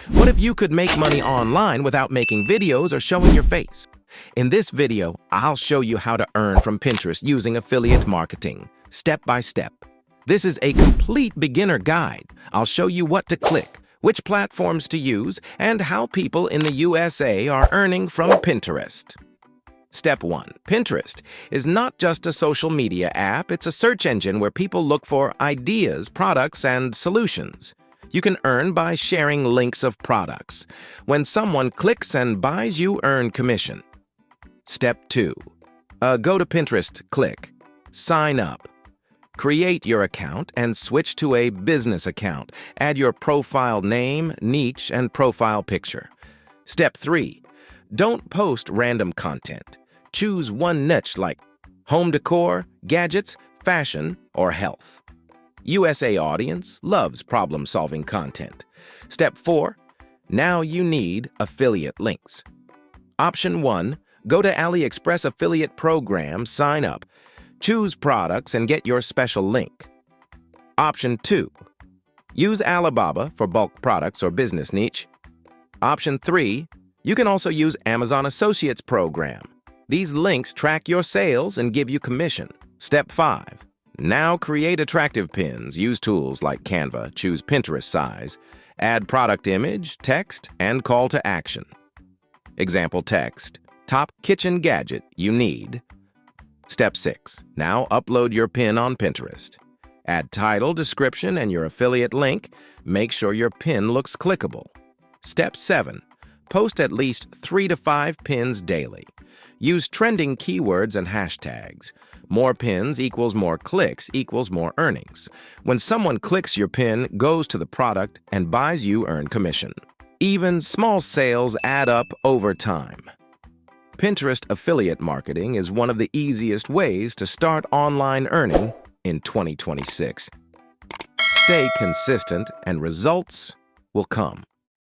What if you could make money online without making videos or showing your face? In this video, I'll show you how to earn from Pinterest using affiliate marketing, step by step. This is a complete beginner guide. I'll show you what to click, which platforms to use, and how people in the USA are earning from Pinterest. Step 1. Pinterest is not just a social media app, it's a search engine where people look for ideas, products, and solutions. You can earn by sharing links of products. When someone clicks and buys, you earn commission. Step 2. Go to Pinterest, click Sign Up. Create your account and switch to a business account. Add your profile name, niche, and profile picture. Step 3. Don't post random content. Choose one niche like home decor, gadgets, fashion, or health. USA audience loves problem-solving content. Step 4. Now you need affiliate links. Option 1. Go to AliExpress affiliate program, sign up. Choose products and get your special link. Option 2. Use Alibaba for bulk products or business niche. Option 3. You can also use Amazon Associates program. These links track your sales and give you commission. Step 5. Now create attractive pins. Use tools like Canva. Choose Pinterest size. Add product image, text, and call to action. Example text. Top kitchen gadget you need. Step 6. Now upload your pin on Pinterest. Add title, description, and your affiliate link. Make sure your pin looks clickable. Step 7. Post at least 3 to 5 pins daily. Use trending keywords and hashtags. More pins equals more clicks equals more earnings. When someone clicks your pin, goes to the product, and buys, you earn commission. Even small sales add up over time. Pinterest affiliate marketing is one of the easiest ways to start online earning in 2026. Stay consistent and results will come.